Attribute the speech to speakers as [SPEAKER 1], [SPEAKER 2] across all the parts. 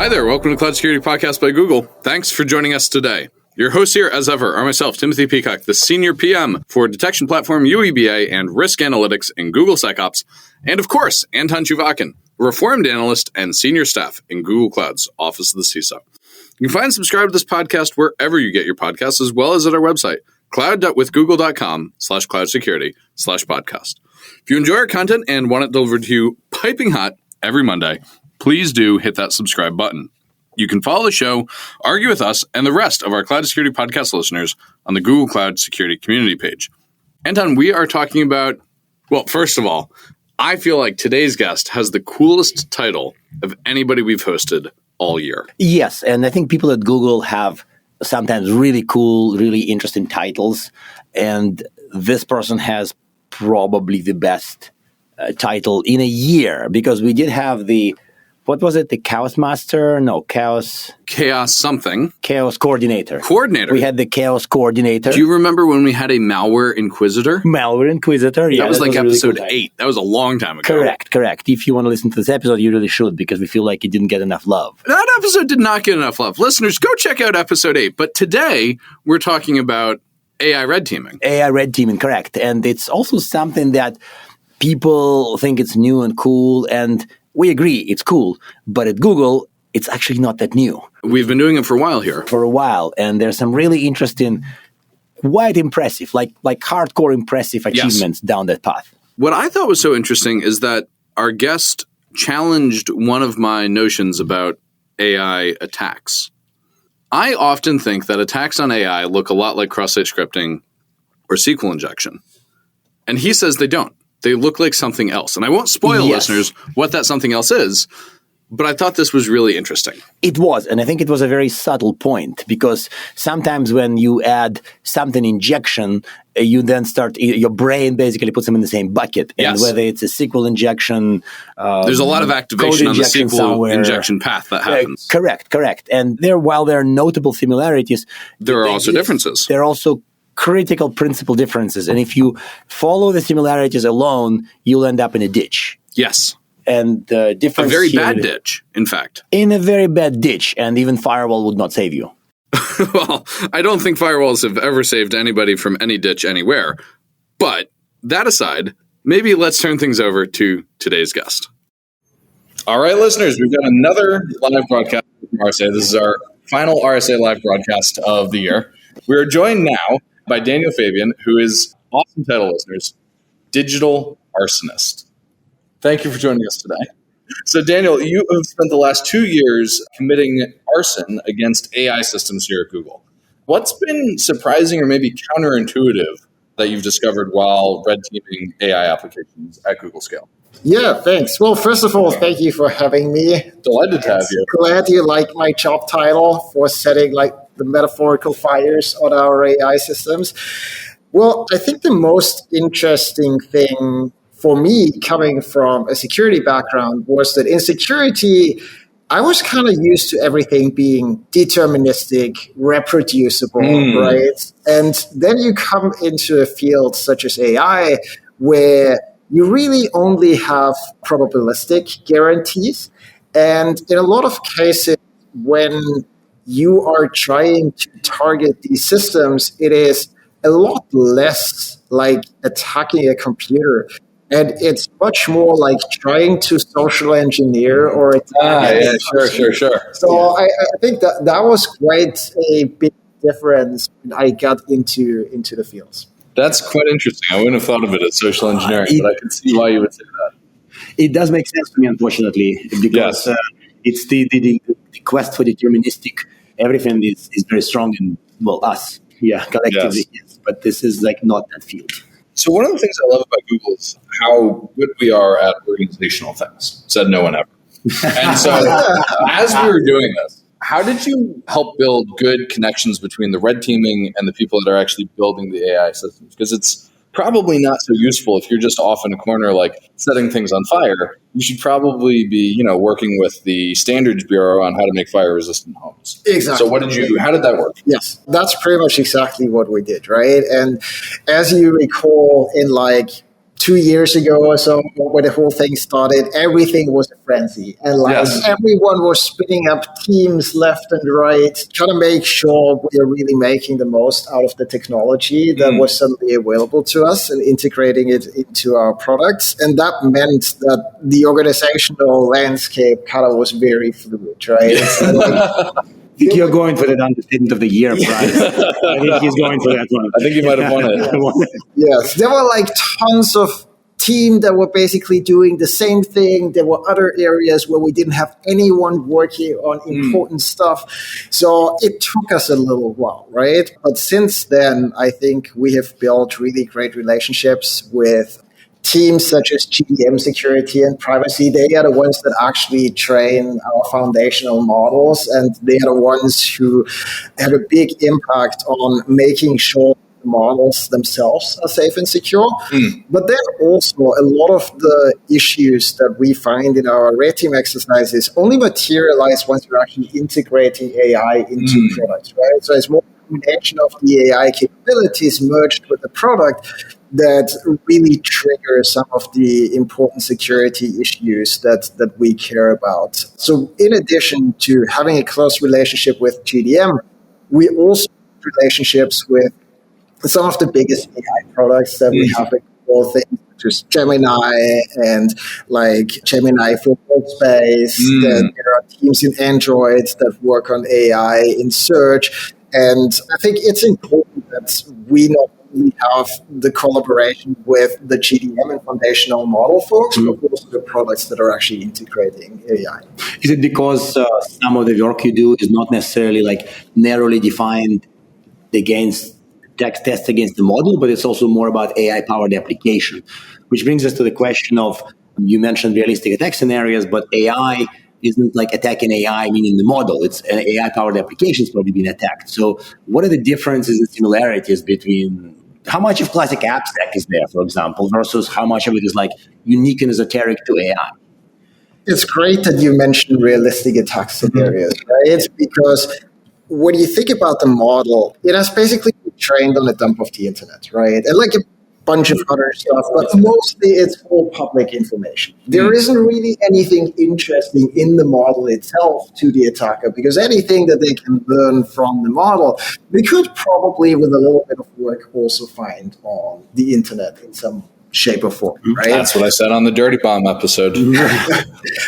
[SPEAKER 1] Hi there. Welcome to Cloud Security Podcast by Google. Thanks for joining us today. Your hosts here, as ever, are myself, Timothy Peacock, the Senior PM for Detection Platform UEBA and Risk Analytics in Google SecOps, and of course, Anton Chuvakin, a reformed analyst and senior staff in Google Cloud's Office of the CISO. You can find and subscribe to this podcast wherever you get your podcasts, as well as at our website, cloud.withgoogle.com/cloudsecurity/podcast. If you enjoy our content and want it delivered to you piping hot every Monday, please do hit that subscribe button. You can follow the show, argue with us, and the rest of our Cloud Security Podcast listeners on the Google Cloud Security Community page. Anton, we are talking about, well, first of all, I feel like today's guest has the coolest title of anybody we've hosted all year.
[SPEAKER 2] Yes, and I think people at Google have sometimes really cool, really interesting titles, and this person has probably the best title in a year, because we did have the, what was it, the Chaos Master? No, Chaos
[SPEAKER 1] something.
[SPEAKER 2] Chaos Coordinator. We had the Chaos Coordinator.
[SPEAKER 1] Do you remember when we had a Malware Inquisitor?
[SPEAKER 2] Malware Inquisitor, yeah.
[SPEAKER 1] That was like episode
[SPEAKER 2] really
[SPEAKER 1] 8. That was a long time ago.
[SPEAKER 2] Correct. If you want to listen to this episode, you really should, because we feel like it didn't get enough love.
[SPEAKER 1] That episode did not get enough love. Listeners, go check out episode 8. But today, we're talking about AI red teaming.
[SPEAKER 2] AI red teaming, correct. And it's also something that people think it's new and cool, and we agree, it's cool, but at Google, it's actually not that new.
[SPEAKER 1] We've been doing it for a while here.
[SPEAKER 2] And there's some really interesting, quite impressive, like hardcore impressive achievements down that path.
[SPEAKER 1] What I thought was so interesting is that our guest challenged one of my notions about AI attacks. I often think that attacks on AI look a lot like cross-site scripting or SQL injection. And he says they don't. They look like something else. And I won't spoil listeners what that something else is, but I thought this was really interesting.
[SPEAKER 2] It was, and I think it was a very subtle point, because sometimes when you add something injection, you then start, your brain basically puts them in the same bucket. And whether it's a SQL injection,
[SPEAKER 1] there's a lot of activation on the SQL injection path that happens.
[SPEAKER 2] Correct. And while there are notable similarities,
[SPEAKER 1] there are also differences.
[SPEAKER 2] There are also critical principle differences. And if you follow the similarities alone, you'll end up in a ditch.
[SPEAKER 1] Yes.
[SPEAKER 2] And the difference,
[SPEAKER 1] a very bad ditch, in fact.
[SPEAKER 2] In a very bad ditch, and even firewall would not save you.
[SPEAKER 1] Well, I don't think firewalls have ever saved anybody from any ditch anywhere. But that aside, maybe let's turn things over to today's guest. All right, listeners, we've got another live broadcast from RSA. This is our final RSA live broadcast of the year. We are joined now by Daniel Fabian, who is, awesome title, listeners, Digital Arsonist. Thank you for joining us today. So, Daniel, you have spent the last 2 years committing arson against AI systems here at Google. What's been surprising or maybe counterintuitive that you've discovered while red teaming AI applications at Google scale?
[SPEAKER 3] Yeah, thanks. Well, first of all, thank you for having me.
[SPEAKER 1] Delighted to have you.
[SPEAKER 3] Glad you like my job title for setting the metaphorical fires on our AI systems. Well, I think the most interesting thing for me, coming from a security background, was that in security, I was kind of used to everything being deterministic, reproducible, right? And then you come into a field such as AI, where you really only have probabilistic guarantees. And in a lot of cases, when you are trying to target these systems, it is a lot less like attacking a computer. And it's much more like trying to social engineer or attack.
[SPEAKER 1] Sure.
[SPEAKER 3] So I think that was quite a big difference when I got into the fields.
[SPEAKER 1] That's quite interesting. I wouldn't have thought of it as social engineering, but I can see why you would say that.
[SPEAKER 2] It does make sense to me, unfortunately, because it's the quest for deterministic. Everything is very strong in, us, collectively, yes. But this is not that field.
[SPEAKER 1] So one of the things I love about Google is how good we are at organizational things. Said no one ever. And so as we were doing this, how did you help build good connections between the red teaming and the people that are actually building the AI systems? Because it's probably not so useful if you're just off in a corner, setting things on fire. You should probably be, working with the Standards Bureau on how to make fire-resistant homes.
[SPEAKER 3] Exactly.
[SPEAKER 1] So how did that work?
[SPEAKER 3] Yes, that's pretty much exactly what we did, right? And as you recall, in 2 years ago or so, when the whole thing started, everything was a frenzy. And everyone was spinning up teams left and right, trying to make sure we are really making the most out of the technology that was suddenly available to us and integrating it into our products. And that meant that the organizational landscape kind of was very fluid, right?
[SPEAKER 2] I think you're going for that Understatement of the Year prize. I think he's going for that one.
[SPEAKER 1] I think you might have won it.
[SPEAKER 3] Yes, there were like tons of team that were basically doing the same thing. There were other areas where we didn't have anyone working on important stuff. So it took us a little while, right? But since then, I think we have built really great relationships with teams such as GDM security and privacy. They are the ones that actually train our foundational models, and they are the ones who have a big impact on making sure the models themselves are safe and secure. But then also a lot of the issues that we find in our red team exercises only materialize once you're actually integrating AI into products, right? So it's more a combination of the AI capabilities merged with the product that really trigger some of the important security issues that we care about. So in addition to having a close relationship with GDM, we also have relationships with some of the biggest AI products that we have, all things such as Gemini and like Gemini for Workspace. That there are teams in Android that work on AI in search. And I think it's important that we not only have the collaboration with the GDM and foundational model folks, but also the products that are actually integrating AI.
[SPEAKER 2] Is it because some of the work you do is not necessarily like narrowly defined against test against the model, but it's also more about AI-powered application, which brings us to the question of, you mentioned realistic attack scenarios, but AI isn't like attacking AI, meaning the model. It's an AI-powered application is probably being attacked. So what are the differences and similarities between how much of classic app stack is there, for example, versus how much of it is like unique and esoteric to AI?
[SPEAKER 3] It's great that you mentioned realistic attack scenarios, right? Because when you think about the model, it has basically been trained on a dump of the internet, right? And like a bunch of other stuff, but mostly it's all public information. There isn't really anything interesting in the model itself to the attacker, because anything that they can learn from the model, they could probably, with a little bit of work, also find on the internet in some shape or form, right?
[SPEAKER 1] That's what I said on the Dirty Bomb episode.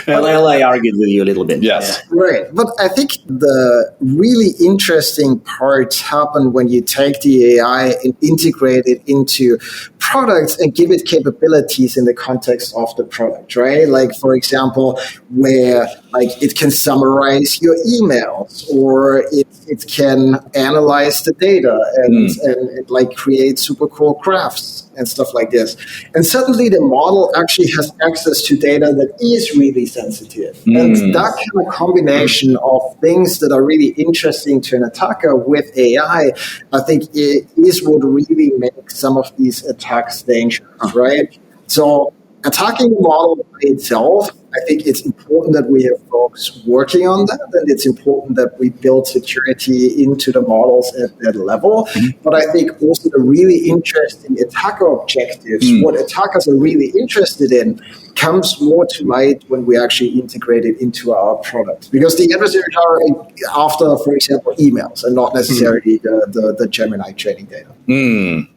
[SPEAKER 2] Well, I argued with you a little bit.
[SPEAKER 1] Yes.
[SPEAKER 3] Right. But I think the really interesting parts happen when you take the AI and integrate it into products and give it capabilities in the context of the product, right? Like, for example, where like it can summarize your emails, or it can analyze the data and it like create super cool graphs and stuff like this. And suddenly the model actually has access to data that is really sensitive. And that kind of combination of things that are really interesting to an attacker with AI, I think it is what really makes some of these attacks dangerous, right? So attacking the model by itself, I think it's important that we have folks working on that, and it's important that we build security into the models at that level. But I think also the really interesting attacker objectives, what attackers are really interested in, comes more to light when we actually integrate it into our product. Because the adversaries are after, for example, emails and not necessarily the Gemini training data.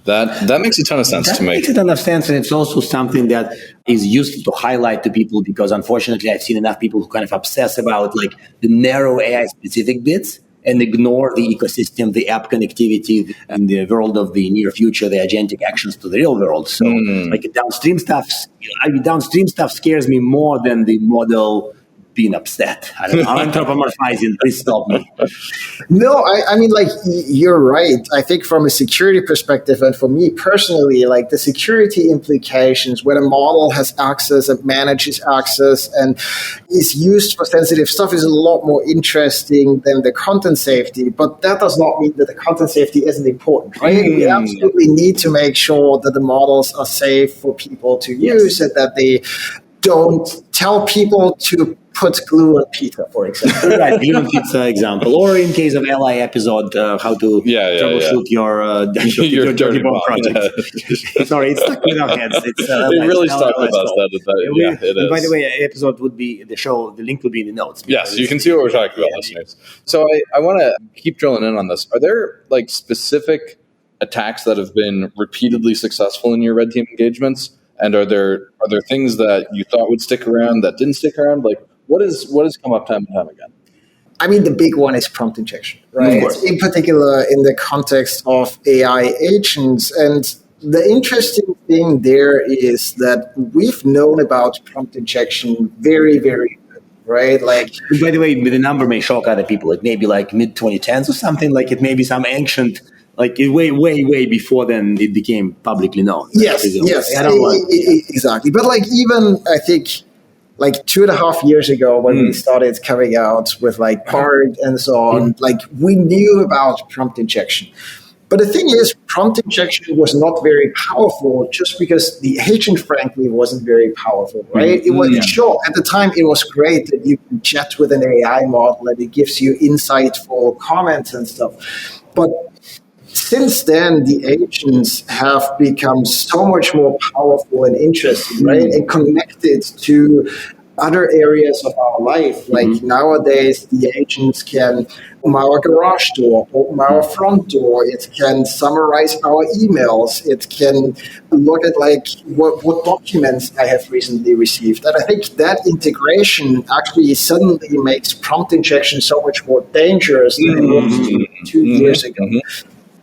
[SPEAKER 1] That makes a ton of sense to me.
[SPEAKER 2] That makes a ton of sense, and it's also something that is useful to highlight to people, because unfortunately I've seen enough people who kind of obsess about like the narrow AI-specific bits and ignore the ecosystem, the app connectivity, and the world of the near future, the agentic actions to the real world. So like downstream stuff scares me more than the model being upset. I don't know. I'm anthropomorphizing. Please stop me.
[SPEAKER 3] No, I mean, like, you're right. I think from a security perspective, and for me personally, like the security implications when a model has access and manages access and is used for sensitive stuff is a lot more interesting than the content safety. But that does not mean that the content safety isn't important, right? We absolutely need to make sure that the models are safe for people to use and that they don't tell people to put glue on pizza, for example.
[SPEAKER 2] Right, glue on pizza example. Or in case of LI episode, how to troubleshoot your dirty bomb project. Sorry, it's stuck with our heads. It's,
[SPEAKER 1] it really stuck with us. It is.
[SPEAKER 2] By the way, episode would be the show. The link would be in the notes.
[SPEAKER 1] Yes, you can see what we're talking about, listeners. So I want to keep drilling in on this. Are there like specific attacks that have been repeatedly successful in your red team engagements? And are there things that you thought would stick around that didn't stick around? Like what has come up time and time again?
[SPEAKER 3] I mean, the big one is prompt injection, right?
[SPEAKER 2] Of course.
[SPEAKER 3] In particular, in the context of AI agents. And the interesting thing there is that we've known about prompt injection very, very good, right? Like,
[SPEAKER 2] by the way, the number may shock other people. It may be like mid 2010s or something. Like it may be some ancient. Like way before then it became publicly known.
[SPEAKER 3] Yes, exactly. But like even I think like 2.5 years ago when we started coming out with like BART and so on, like we knew about prompt injection. But the thing is, prompt injection was not very powerful just because the agent, frankly, wasn't very powerful, right? It was sure at the time it was great that you can chat with an AI model and it gives you insightful comments and stuff, but since then, the agents have become so much more powerful and interesting, right? And connected to other areas of our life. Like nowadays, the agents can open our garage door, open our front door. It can summarize our emails. It can look at like what documents I have recently received. And I think that integration actually suddenly makes prompt injection so much more dangerous than it was 2 years ago.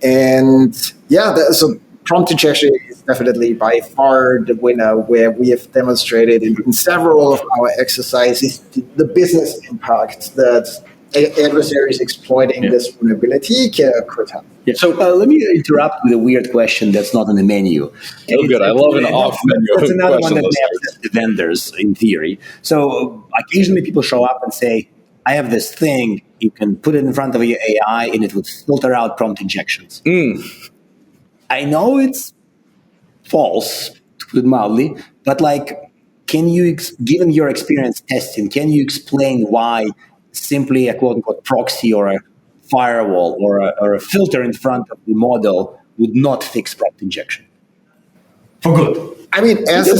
[SPEAKER 3] And so prompt injection is definitely by far the winner, where we have demonstrated in several of our exercises the business impact that adversaries exploiting this vulnerability could have.
[SPEAKER 2] Yeah. So let me interrupt with a weird question that's not on the menu.
[SPEAKER 1] Oh, good. I love an off-menu
[SPEAKER 2] That's another one that
[SPEAKER 1] question.
[SPEAKER 2] may upset the vendors in theory. So occasionally people show up and say, I have this thing, you can put it in front of your AI and it would filter out prompt injections. I know it's false, to put it mildly, but like, can you, given your experience testing, can you explain why simply a quote-unquote proxy or a firewall or a filter in front of the model would not fix prompt injection? For good.
[SPEAKER 3] I mean, as a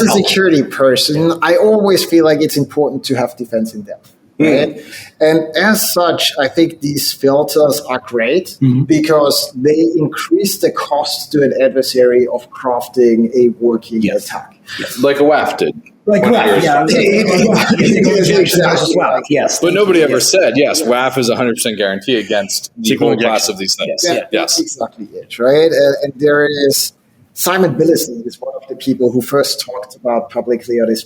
[SPEAKER 3] security person, I always feel like it's important to have defense in depth. Right? And as such, I think these filters are great because they increase the cost to an adversary of crafting a working attack.
[SPEAKER 1] Yes. Like a WAF did.
[SPEAKER 2] Like WAF, yes.
[SPEAKER 1] But nobody ever said, WAF is 100% guarantee against the whole class of these things.
[SPEAKER 3] Yes. That's exactly it, right? And there is Simon Billison is one of the people who first talked about publicly on his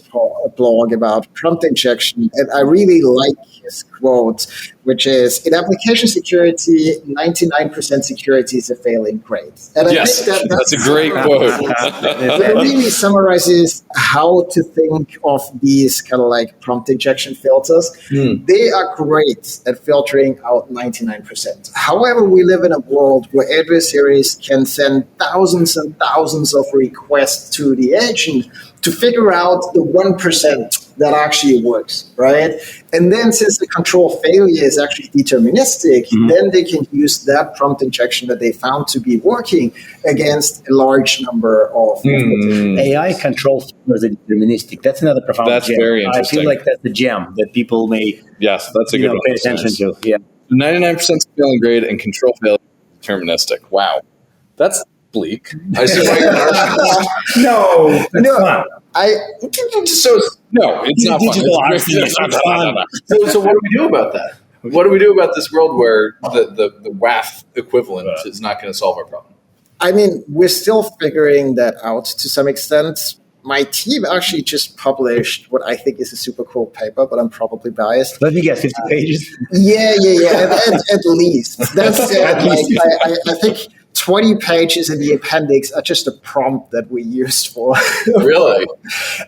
[SPEAKER 3] blog about prompt injection. And I really like his quote, which is, in application security, 99% security is a failing grade. And I think that's
[SPEAKER 1] a great quote.
[SPEAKER 3] It really summarizes how to think of these kind of like prompt injection filters. They are great at filtering out 99%. However, we live in a world where adversaries can send thousands and thousands of requests to the agent to figure out the 1% that actually works, right? And then since the control failure is actually deterministic, then they can use that prompt injection that they found to be working against a large number of
[SPEAKER 2] AI control failures are deterministic. That's another profound
[SPEAKER 1] That's
[SPEAKER 2] gem.
[SPEAKER 1] very interesting.
[SPEAKER 2] I feel like that's the gem that people may
[SPEAKER 1] that's a good one.
[SPEAKER 2] pay attention to. Yeah.
[SPEAKER 1] 99% failing grade and control failure deterministic. Wow. That's bleak. I see why you're
[SPEAKER 2] No.
[SPEAKER 1] it's not fun. So what do we do about that? What do we do about this world where the WAF equivalent is not going to solve our problem?
[SPEAKER 3] I mean, we're still figuring that out to some extent. My team actually just published what I think is a super cool paper, but I'm probably biased.
[SPEAKER 2] Let me guess, 50 pages?
[SPEAKER 3] Yeah. At least. That's I think 20 pages in the appendix are just a prompt that we used for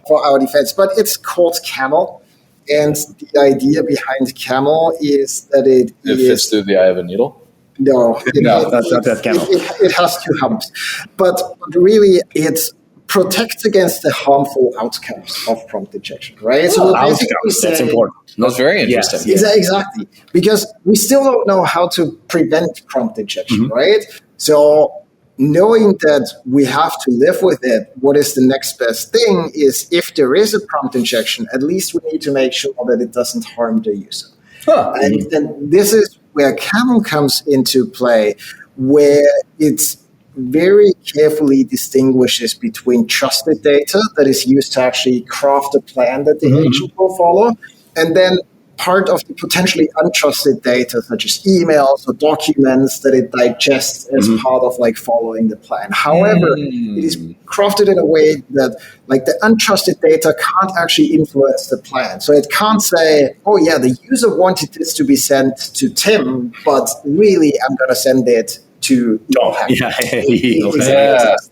[SPEAKER 3] for our defense. But it's called Camel. And the idea behind Camel is that it
[SPEAKER 1] fits through the eye of a needle?
[SPEAKER 3] No,
[SPEAKER 2] that's not that Camel.
[SPEAKER 3] It has two humps. But really, it's protects against the harmful outcomes of prompt injection, right? So we're basically
[SPEAKER 2] Outcomes, that's
[SPEAKER 3] saying,
[SPEAKER 2] important.
[SPEAKER 1] That's very interesting.
[SPEAKER 3] Exactly. Because we still don't know how to prevent prompt injection, right? So knowing that we have to live with it, what is the next best thing is if there is a prompt injection, at least we need to make sure that it doesn't harm the user. And this is where Camel comes into play, where it's very carefully distinguishes between trusted data that is used to actually craft a plan that the agent will follow, and then part of the potentially untrusted data, such as emails or documents that it digests as part of like following the plan. However, it is crafted in a way that like the untrusted data can't actually influence the plan. So it can't say, oh yeah, the user wanted this to be sent to Tim, but really I'm going to send it to Tom.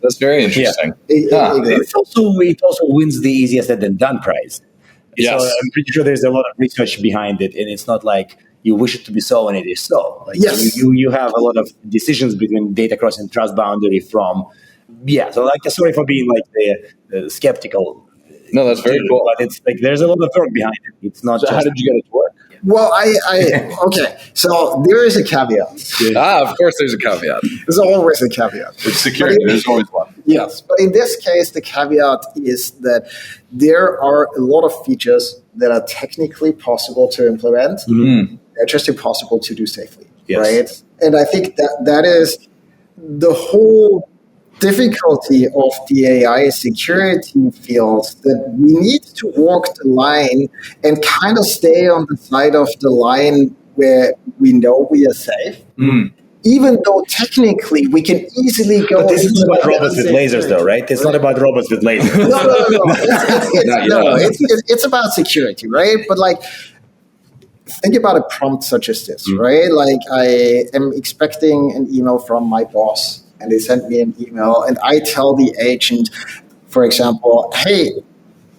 [SPEAKER 1] That's very interesting.
[SPEAKER 2] It also wins the easiest said than done prize.
[SPEAKER 1] Yes.
[SPEAKER 2] So I'm pretty sure there's a lot of research behind it, and it's not like you wish it to be so and it is so. Like you have a lot of decisions between data crossing trust boundary from, so like sorry for being like the skeptical.
[SPEAKER 1] No, that's very cool.
[SPEAKER 2] But it's like there's a lot of work behind it. It's not.
[SPEAKER 1] So how did you get it to work?
[SPEAKER 3] Well, okay. So there is a caveat.
[SPEAKER 1] Of course, there's a caveat.
[SPEAKER 3] There's always a caveat.
[SPEAKER 1] It's security. There's always one.
[SPEAKER 3] Yes, but in this case, the caveat is that there are a lot of features that are technically possible to implement. They're just impossible to do safely, right? And I think that is the whole difficulty of the AI security field, that we need to walk the line and kind of stay on the side of the line where we know we are safe. Even though technically we can easily go.
[SPEAKER 2] But this is not about robots with lasers, though, right? It's not about robots with lasers.
[SPEAKER 3] No. It's about security, right? But like, think about a prompt such as this, right? Like, I am expecting an email from my boss, and they send me an email, and I tell the agent, for example, hey,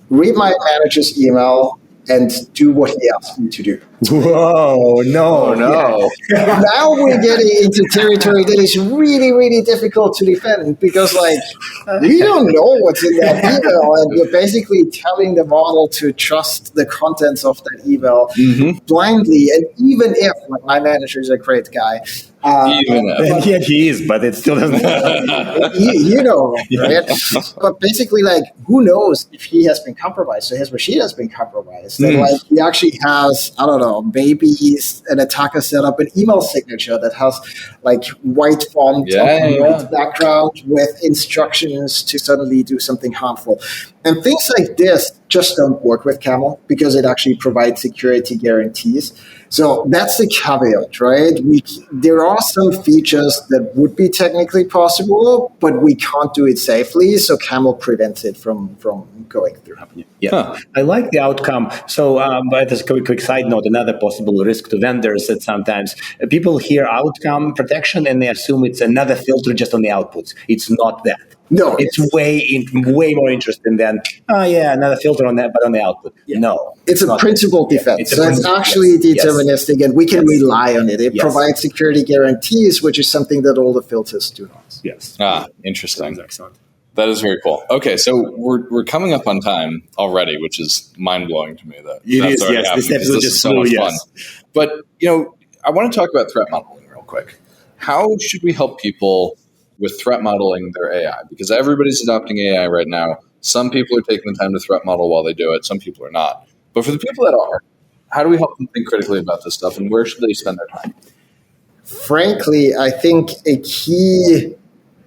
[SPEAKER 3] read my manager's email and do what he asked me to do.
[SPEAKER 2] Whoa, no.
[SPEAKER 3] Now we're getting into territory that is really, really difficult to defend, because like we don't know what's in that email, and we're basically telling the model to trust the contents of that email blindly. And even if, like, my manager is a great guy,
[SPEAKER 2] and yet he is, but it still doesn't.
[SPEAKER 3] Right? But basically, like, who knows if he has been compromised? So his machine has been compromised, and like he actually has, I don't know, maybe an attacker set up an email signature that has like white font on white background with instructions to suddenly do something harmful. And things like this just don't work with Camel because it actually provides security guarantees. So that's the caveat, right? There are some features that would be technically possible, but we can't do it safely. So Camel prevents it from going through.
[SPEAKER 2] I like the outcome. So, but as a quick side note, another possible risk to vendors that sometimes people hear outcome protection and they assume it's another filter just on the outputs. It's not that.
[SPEAKER 3] No,
[SPEAKER 2] it's way more interesting than another filter on that, but on the output. No,
[SPEAKER 3] it's a principled defense. It's actually deterministic, and we can rely on it. It provides security guarantees, which is something that all the filters do not.
[SPEAKER 2] Yes.
[SPEAKER 1] Interesting. Excellent. That is very cool. Okay, so we're coming up on time already, which is mind blowing to me. That
[SPEAKER 2] it is. Yes, this episode
[SPEAKER 1] is so much fun. But I want to talk about threat modeling real quick. How should we help people with threat modeling their AI? Because everybody's adopting AI right now. Some people are taking the time to threat model while they do it. Some people are not. But for the people that are, how do we help them think critically about this stuff, and where should they spend their time?
[SPEAKER 3] Frankly, I think a key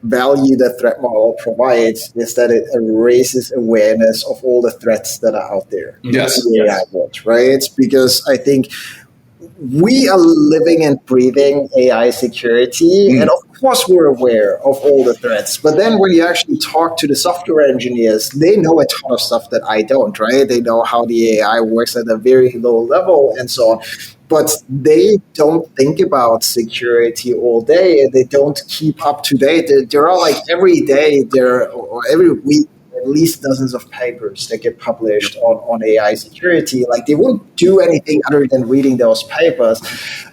[SPEAKER 3] value that threat model provides is that it raises awareness of all the threats that are out there in the AI world, right? Because I think we are living and breathing AI security, and of course we're aware of all the threats. But then when you actually talk to the software engineers, they know a ton of stuff that I don't, right? They know how the AI works at a very low level and so on. But they don't think about security all day, and they don't keep up to date. There are like every day or every week, at least dozens of papers that get published on AI security. Like, they won't do anything other than reading those papers.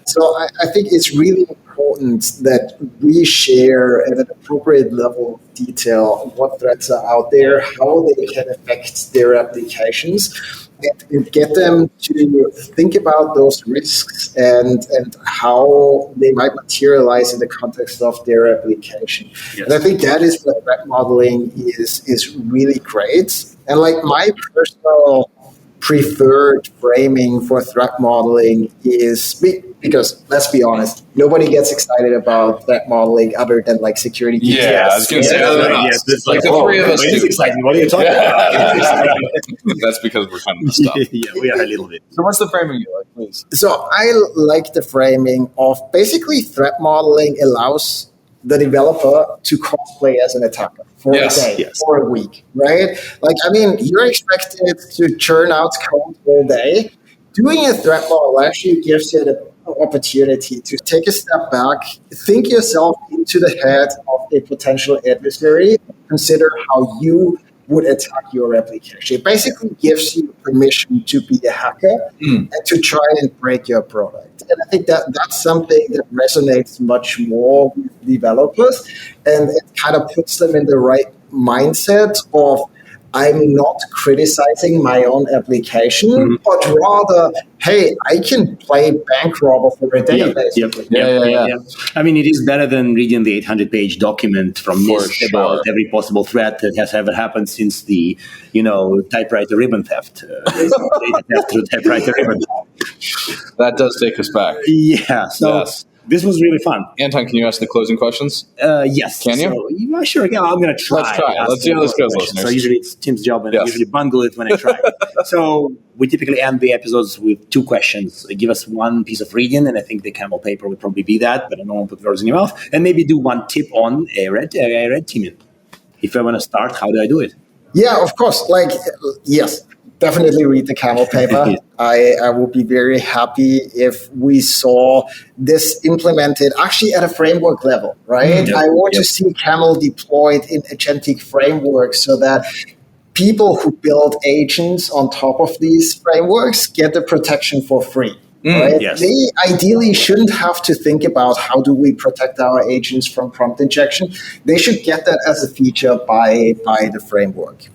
[SPEAKER 3] So I think it's really important important that we share at an appropriate level of detail what threats are out there, how they can affect their applications, and get them to think about those risks and how they might materialize in the context of their application. Yes. And I think that is what threat modeling is really great. And like my personal preferred framing for threat modeling is because, let's be honest, nobody gets excited about threat modeling other than like security teams.
[SPEAKER 1] Yeah, I was going to say, it's like the three of us.
[SPEAKER 2] It's exciting. What are you talking about?
[SPEAKER 1] That's because we're kind of messed up.
[SPEAKER 2] Yeah, we are a little bit.
[SPEAKER 1] So what's the framing you like, please?
[SPEAKER 3] So I like the framing of basically threat modeling allows the developer to cosplay as an attacker for a day, for a week, right? Like, I mean, you're expected to churn out code all day. Doing a threat model actually gives you the opportunity to take a step back, think yourself into the head of a potential adversary, consider how you would attack your application. It basically gives you permission to be a hacker and to try and break your product. And I think that's something that resonates much more with developers, and it kind of puts them in the right mindset of, I'm not criticizing my own application, but rather, hey, I can play bank robber for a day, basically.
[SPEAKER 2] Yeah. I mean, it is better than reading the 800-page document from NIST about every possible threat that has ever happened since the, typewriter ribbon theft. Data theft through typewriter ribbon.
[SPEAKER 1] That does take us back.
[SPEAKER 2] Yeah. So this was really fun.
[SPEAKER 1] Anton, can you ask the closing questions?
[SPEAKER 2] Yes.
[SPEAKER 1] Can you?
[SPEAKER 2] So, sure. Yeah, I'm going to try.
[SPEAKER 1] Let's try. Let's see how this goes, listeners.
[SPEAKER 2] So usually it's Tim's job, and I usually bungle it when I try. So we typically end the episodes with 2 questions. Give us one piece of reading, and I think the camel paper would probably be that, but I don't want to put words in your mouth. And maybe do one tip on a red teaming. If I want to start, how do I do it?
[SPEAKER 3] Yeah, of course. Yes. Definitely read the camel paper. I would be very happy if we saw this implemented actually at a framework level, right? I want to see camel deployed in agentic frameworks so that people who build agents on top of these frameworks get the protection for free. Right?
[SPEAKER 2] Yes.
[SPEAKER 3] They ideally shouldn't have to think about how do we protect our agents from prompt injection. They should get that as a feature by the framework.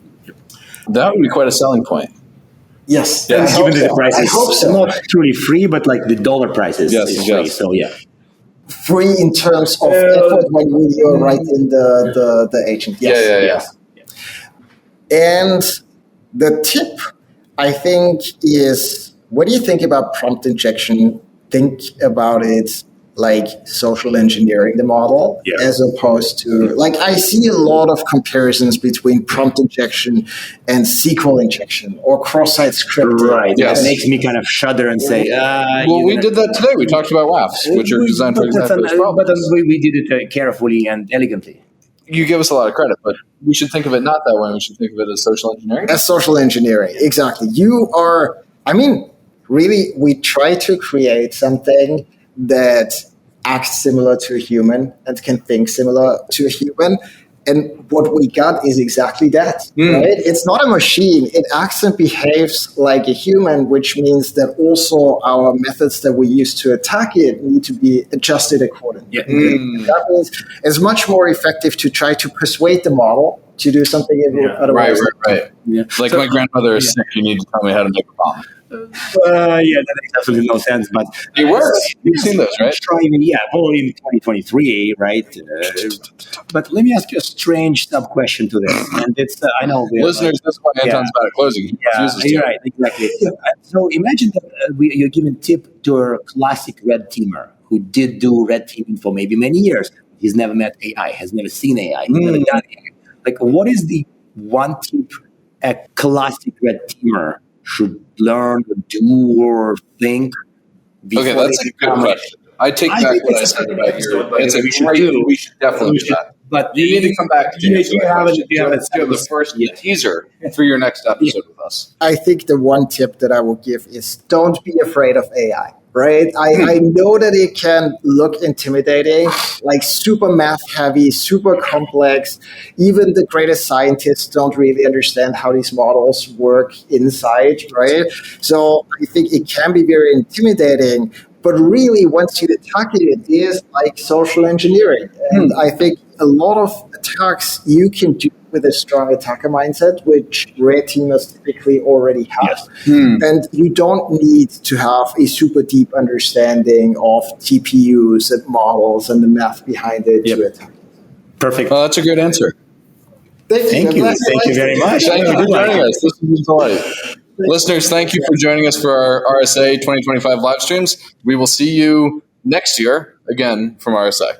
[SPEAKER 1] That would be quite a selling point.
[SPEAKER 3] Yes.
[SPEAKER 2] Given the price
[SPEAKER 3] I hope so.
[SPEAKER 2] Not truly free, but like the dollar price is free. So
[SPEAKER 3] free in terms of effort when you're writing the agent. Yes.
[SPEAKER 1] Yeah.
[SPEAKER 3] And the tip, I think, is when you think about prompt injection, think about it like social engineering the model as opposed to, I see a lot of comparisons between prompt injection and SQL injection or cross-site scripting.
[SPEAKER 2] Right. Yes. It makes me kind of shudder and say,
[SPEAKER 1] we did that today. We talked about WAFs, which are designed for exactly those problems.
[SPEAKER 2] But we did it carefully and elegantly.
[SPEAKER 1] You give us a lot of credit, but we should think of it not that way. We should think of it as social engineering.
[SPEAKER 3] As social engineering, exactly. Really, we try to create something that acts similar to a human and can think similar to a human. And what we got is exactly that, right? It's not a machine. It acts and behaves like a human, which means that also our methods that we use to attack it need to be adjusted accordingly. That means it's much more effective to try to persuade the model to do something otherwise.
[SPEAKER 1] Right. Yeah. My grandmother is sick. You need to tell me how to make a bomb.
[SPEAKER 2] That makes absolutely no sense. But
[SPEAKER 1] it works. You've seen those, right?
[SPEAKER 2] Probably in 2023, right? But let me ask you a strange sub question to this, and it's I know
[SPEAKER 1] listeners. That's why Anton's about at closing.
[SPEAKER 2] You're right, exactly. So imagine that you're giving tip to a classic red teamer who did do red teaming for maybe many years. He's never met AI, has never seen AI, he's never done AI. What is the one tip a classic red teamer should learn or do or think?
[SPEAKER 1] Okay, that's a good question. I take back what I said about your. It's we should definitely do that.
[SPEAKER 2] But
[SPEAKER 1] you need to come back to the first teaser for your next episode with us.
[SPEAKER 3] I think the one tip that I will give is don't be afraid of AI. Right? I know that it can look intimidating, super math heavy, super complex. Even the greatest scientists don't really understand how these models work inside, right? So I think it can be very intimidating, But really, once you attack it, it is like social engineering. And I think a lot of attacks you can do with a strong attacker mindset, which red teamers typically already have. And you don't need to have a super deep understanding of TPUs and models and the math behind it to attack.
[SPEAKER 2] Perfect.
[SPEAKER 1] Well, that's a good answer.
[SPEAKER 2] Thank you. Thank you very much.
[SPEAKER 1] Thank you for joining us. This was a delight. Listeners, thank you for joining us for our RSA 2025 live streams. We will see you next year again from RSA.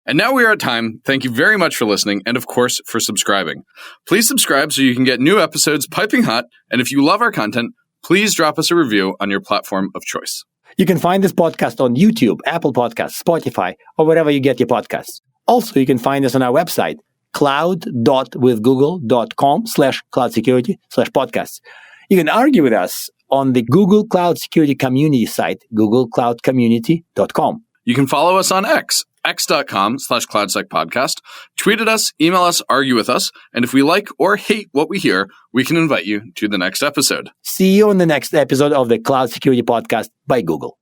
[SPEAKER 1] And now we are at time. Thank you very much for listening and, of course, for subscribing. Please subscribe so you can get new episodes piping hot. And if you love our content, please drop us a review on your platform of choice.
[SPEAKER 2] You can find this podcast on YouTube, Apple Podcasts, Spotify, or wherever you get your podcasts. Also, you can find us on our website, cloud.withgoogle.com/cloudsecurity/podcasts. You can argue with us on the Google Cloud Security Community site, googlecloudcommunity.com.
[SPEAKER 1] You can follow us on x.com/cloudsecpodcast. Tweet at us, email us, argue with us. And if we like or hate what we hear, we can invite you to the next episode.
[SPEAKER 2] See you on the next episode of the Cloud Security Podcast by Google.